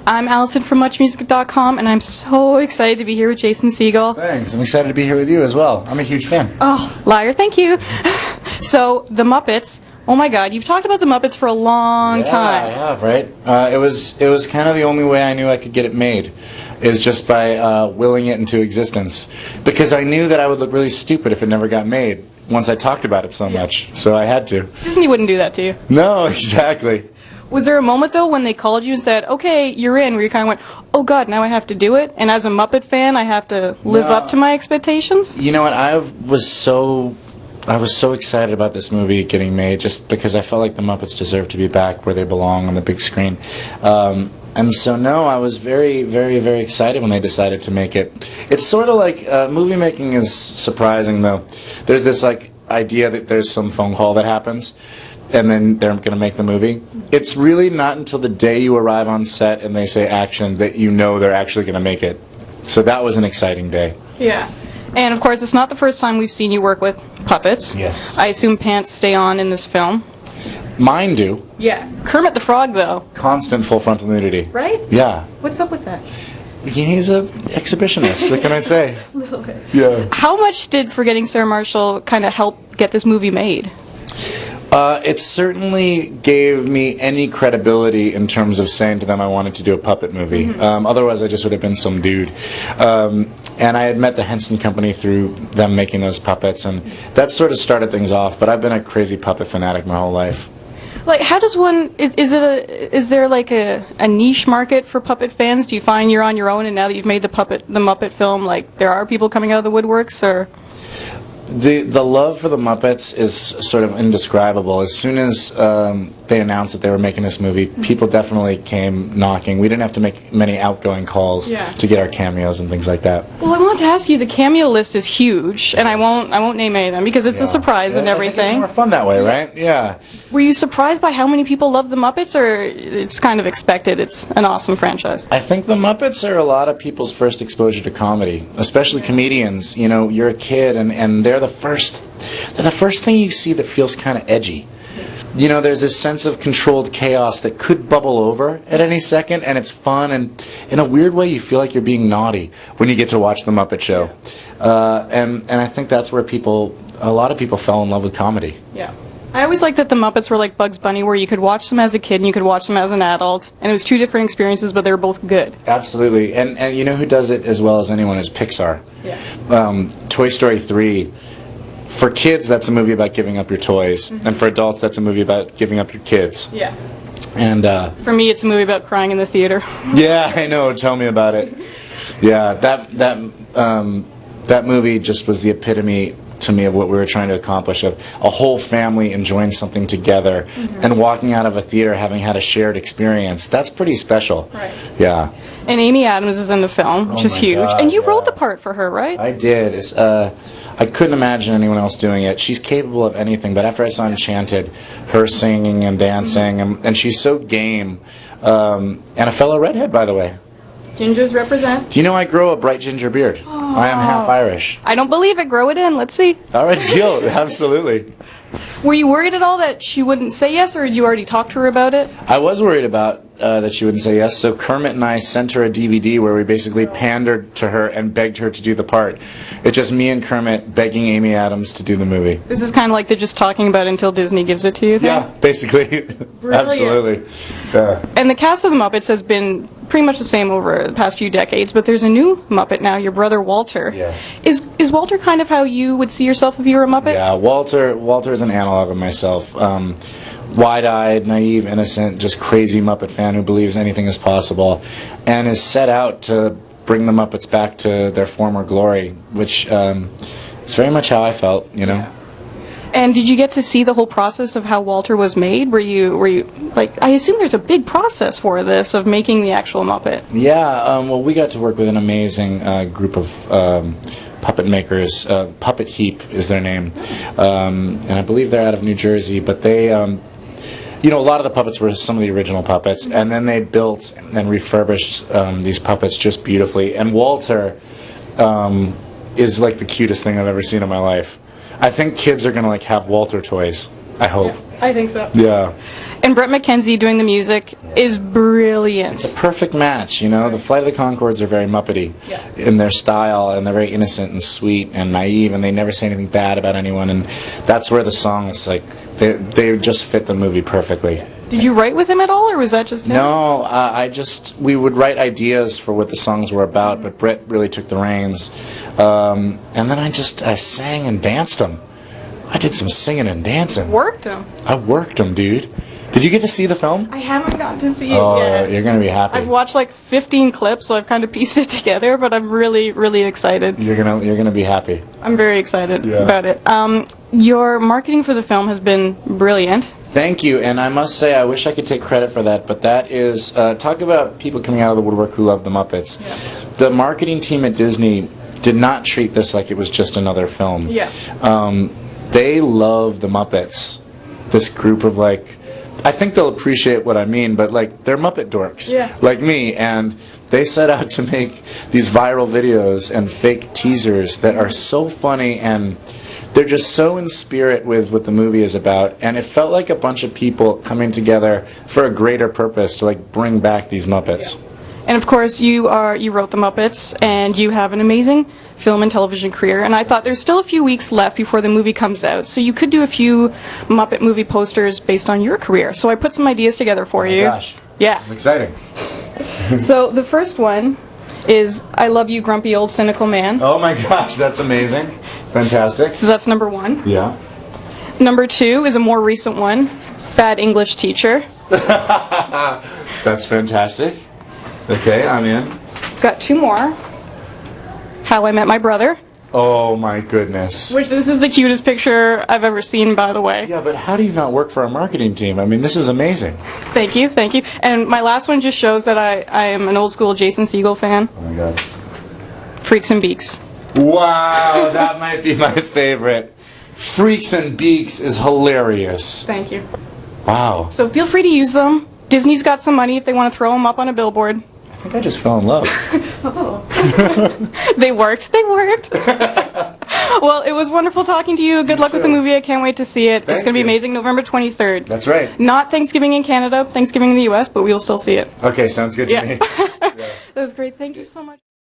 I'm Allison from MuchMusic.com, and I'm so excited to be here with Jason Segel. Thanks. I'm excited to be here with you as well. I'm a huge fan. Oh, liar, thank you. So, the Muppets. Oh my God, you've talked about the Muppets for a long time. Yeah, I have, right? It was kind of the only way I knew I could get it made, is just by willing it into existence. Because I knew that I would look really stupid if it never got made once I talked about it so much. So I had to. Disney wouldn't do that to you. No, exactly. Was there a moment, though, when they called you and said, okay, you're in, where you kind of went, oh God, now I have to do it? And as a Muppet fan, I have to live up to my expectations? You know what, I was so excited about this movie getting made just because I felt like the Muppets deserve to be back where they belong on the big screen. And so, no, I was very, very, very excited when they decided to make it. It's sort of like, movie making is surprising, though. There's this, like, idea that there's some phone call that happens, and then they're going to make the movie. It's really not until the day you arrive on set and they say action that you know they're actually going to make it. So that was an exciting day. Yeah. And, of course, it's not the first time we've seen you work with puppets. Yes. I assume pants stay on in this film. Mine do. Yeah. Kermit the Frog, though. Constant full frontal nudity. Right? Yeah. What's up with that? He's an exhibitionist, what can I say? A little bit. Yeah. How much did Forgetting Sarah Marshall kind of help get this movie made? It certainly gave me any credibility in terms of saying to them I wanted to do a puppet movie. Mm-hmm. Otherwise I just would have been some dude. And I had met the Henson Company through them making those puppets, and that sort of started things off, but I've been a crazy puppet fanatic my whole life. Like, how does one, is there like a niche market for puppet fans? Do you find you're on your own, and now that you've made the Muppet film, like, there are people coming out of the woodworks, or? The love for the Muppets is sort of indescribable. As soon as they announced that they were making this movie, people definitely came knocking. We didn't have to make many outgoing calls to get our cameos and things like that. Well, I wanted to ask you, the cameo list is huge, and I won't name any of them because it's a surprise and everything. I think it's more fun that way, right? Yeah. Were you surprised by how many people love the Muppets, or it's kind of expected? It's an awesome franchise. I think the Muppets are a lot of people's first exposure to comedy, especially comedians. You know, you're a kid, and they're the first thing you see that feels kind of edgy. You know, there's this sense of controlled chaos that could bubble over at any second, and it's fun, and in a weird way you feel like you're being naughty when you get to watch the Muppet Show. And I think that's where a lot of people fell in love with comedy. Yeah. I always liked that the Muppets were like Bugs Bunny, where you could watch them as a kid and you could watch them as an adult, and it was two different experiences, but they were both good. Absolutely. And you know who does it as well as anyone is Pixar. Yeah. Toy Story 3, for kids that's a movie about giving up your toys, and for adults that's a movie about giving up your kids. Yeah. And for me it's a movie about crying in the theater. Yeah, I know, tell me about it. Yeah, that movie just was the epitome to me of what we were trying to accomplish, of a whole family enjoying something together and walking out of a theater having had a shared experience. That's pretty special. Right. Yeah. And Amy Adams is in the film, which is huge. God, and you wrote the part for her, right? I did. I couldn't imagine anyone else doing it. She's capable of anything, but after I saw Enchanted, her singing and dancing, and she's so game, and a fellow redhead, by the way. Gingers represent. Do you know I grow a bright ginger beard? Oh. I am half Irish. I don't believe it. Grow it in. Let's see. All right, deal. Absolutely. Were you worried at all that she wouldn't say yes, or did you already talk to her about it? I was worried about that she wouldn't say yes, so Kermit and I sent her a DVD where we basically pandered to her and begged her to do the part. It's just me and Kermit begging Amy Adams to do the movie. This is kind of like they're just talking about it until Disney gives it to you? Yeah, basically. Absolutely. Yeah. And the cast of the Muppets has been pretty much the same over the past few decades, but there's a new Muppet now, your brother Walter. Yes. Is Walter kind of how you would see yourself if you were a Muppet? Yeah, Walter is an analog of myself. Wide-eyed, naive, innocent, just crazy Muppet fan who believes anything is possible, and is set out to bring the Muppets back to their former glory, which is very much how I felt, you know. Yeah. And did you get to see the whole process of how Walter was made? Were you like, I assume there's a big process for this, of making the actual Muppet. Yeah, well, we got to work with an amazing group of puppet makers. Puppet Heap is their name, and I believe they're out of New Jersey, but they you know, a lot of the puppets were some of the original puppets, and then they built and refurbished these puppets just beautifully. And Walter is like the cutest thing I've ever seen in my life. I think kids are going to like have Walter toys, I hope. Yeah, I think so. Yeah. And Brett McKenzie doing the music is brilliant. It's a perfect match, you know. The Flight of the Conchords are very Muppety Yeah. in their style, and they're very innocent and sweet and naive, and they never say anything bad about anyone. And that's where the songs, like, they just fit the movie perfectly. Did you write with him at all, or was that just him? No, we would write ideas for what the songs were about, but Brett really took the reins. And then I sang and danced them. I did some singing and dancing. Worked him. I worked them, dude. Did you get to see the film? I haven't gotten to see it Oh, yet. you're going to be happy. I've watched like 15 clips, so I've kind of pieced it together, but I'm really, really excited. You're gonna be happy. I'm very excited Yeah. about it. Your marketing for the film has been brilliant. Thank you, and I must say, I wish I could take credit for that, but that is, talk about people coming out of the woodwork who love the Muppets. Yeah. The marketing team at Disney did not treat this like it was just another film. Yeah. They love the Muppets. This group of, like, I think they'll appreciate what I mean, but, like, they're Muppet dorks, Yeah. like me, and they set out to make these viral videos and fake teasers that are so funny, and they're just so in spirit with what the movie is about, and it felt like a bunch of people coming together for a greater purpose to, like, bring back these Muppets. And of course, you wrote the Muppets, and you have an amazing film and television career. And I thought there's still a few weeks left before the movie comes out, so you could do a few Muppet movie posters based on your career. So I put some ideas together for you. Gosh, Yeah. this is exciting. So the first one is "I Love You, Grumpy Old Cynical Man." Oh my gosh, that's amazing. Fantastic. So that's number 1. Yeah. Number 2 is a more recent one, "Bad English Teacher." That's fantastic. Okay, I'm in. Got 2 more. "How I Met My Brother," Oh my goodness. which this is the cutest picture I've ever seen, by the way. Yeah, but how do you not work for our marketing team? I mean, this is amazing. Thank you, thank you. And my last one just shows that I am an old school Jason Segel fan. Oh my god. Freaks and Beaks. Wow, that might be my favorite. Freaks and Beaks is hilarious. Thank you. Wow. So feel free to use them. Disney's got some money if they want to throw them up on a billboard. I think I just fell in love. They worked. They worked. Well, it was wonderful talking to you. Good luck with the movie. I can't wait to see it. It's Thank going to be you. amazing. November 23rd. That's right. Not Thanksgiving in Canada, Thanksgiving in the U.S., but we will still see it. Okay, sounds good to Yeah. me. That was great. Thank you so much.